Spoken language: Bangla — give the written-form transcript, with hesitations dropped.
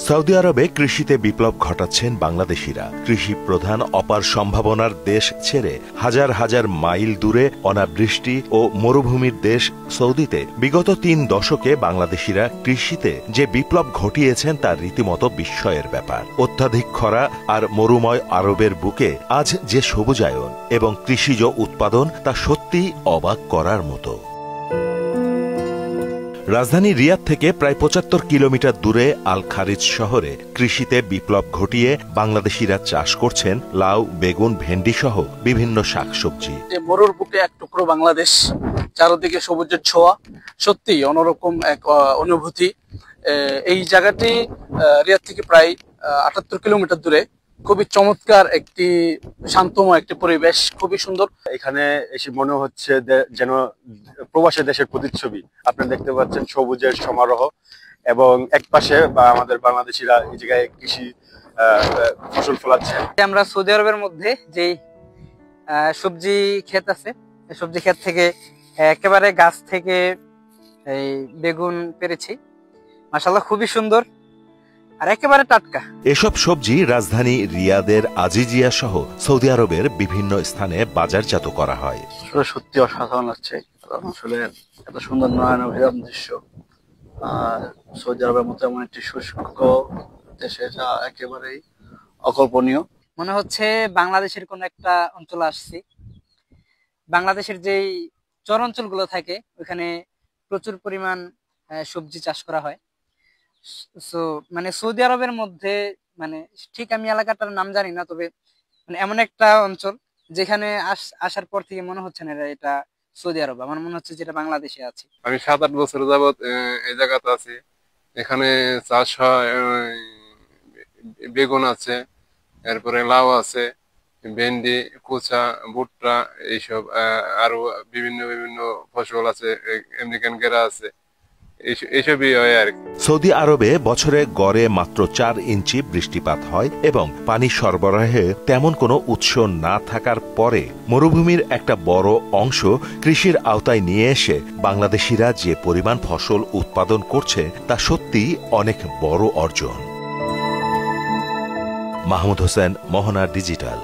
সৌদি আরবে কৃষিতে বিপ্লব ঘটাচ্ছেন বাংলাদেশিরা। কৃষি প্রধান অপার সম্ভাবনার দেশ ছেড়ে হাজার হাজার মাইল দূরে অনাবৃষ্টি ও মরুভূমির দেশ সৌদিতে বিগত ৩ দশকে বাংলাদেশিরা কৃষিতে যে বিপ্লব ঘটিয়েছেন তা রীতিমতো বিস্ময়ের ব্যাপার। অত্যাধিক খরা আর মরুময় আরবের বুকে আজ যে সবুজায়ন এবং কৃষিজ উৎপাদন তা সত্যিই অবাক করার মতো। রাজধানী রিয়াদ থেকে প্রায় ৭৫ কিলোমিটার দূরে আল খারিজ শহরে কৃষিতে বিপ্লব ঘটিয়ে বাংলাদেশিরা চাষ করছেন লাউ, বেগুন, ভেন্ডি সহ বিভিন্ন শাকসবজি। মরুর বুকে এক টুকরো বাংলাদেশ, চারদিকে সবুজের ছোঁয়া, সত্যি অন্যরকম এক অনুভূতি। এই জায়গাটি রিয়াদ থেকে প্রায় ৭৮ কিলোমিটার দূরে। খুবই চমৎকার একটি শান্তময় একটি পরিবেশ, খুবই সুন্দর। এখানে এসে মনে হচ্ছে যেন প্রবাসী দেশের প্রতিচ্ছবি। আপনারা দেখতে পাচ্ছেন সবুজের সমারোহ এবং একপাশে আমাদের বাংলাদেশিরা এই জায়গায় কৃষি ফসল ফলাচ্ছে। আমরা সৌদি আরবের মধ্যে যে সবজি ক্ষেত আছে, সবজি ক্ষেত থেকে একেবারে গাছ থেকে এই বেগুন পেরেছি, মাশাআল্লাহ খুবই সুন্দর আর একেবারে টাটকা। এসব সবজি রাজধানী রিয়াদের আজিজিয়া সহ সৌদি আরবের বিভিন্ন স্থানে বাজারজাত করা হয়। সত্যি অসাধারণ লাগছে, আসলে এত সুন্দর নয়নাভিরাম দৃশ্য। সৌদি আরবের মতো এমন একটি শুষ্ক দেশে যা একেবারেই অকল্পনীয়। মনে হচ্ছে বাংলাদেশের কোন একটা অঞ্চলে আসছি। বাংলাদেশের যেই চর অঞ্চলগুলো থাকে ওখানে প্রচুর পরিমাণ সবজি চাষ করা হয়। মানে সৌদি আরবের মধ্যে, মানে ঠিক আমি এলাকাটার নাম জানি না, তবে মানে এমন একটা অঞ্চল যেখানে আসার পর থেকে মনে হচ্ছে না এটা সৌদি আরব, আমার মনে হচ্ছে যেটা বাংলাদেশে আছি। আমি ৭-৮ বছর যাবত এই জায়গাতে আছি। এখানে চাষ হয়, বেগুন আছে, এরপরে লাউ আছে, ভেন্ডি, কুচা, ভুট্টা, এইসব আরো বিভিন্ন বিভিন্ন ফসল আছে, আমেরিকান গেরা আছে, এইসবই হয় আর কি। সৌদি আরবে বছরে গড়ে মাত্র ৪ ইঞ্চি বৃষ্টিপাত হয় এবং পানি সরবরাহে তেমন কোনো উৎস না থাকার পরে মরুভূমির একটা বড় অংশ কৃষির আওতায় নিয়ে এসে বাংলাদেশিরা যে পরিমাণ ফসল উৎপাদন করছে তা সত্যিই অনেক বড় অর্জন। মাহমুদ হোসেন, মোহনা ডিজিটাল।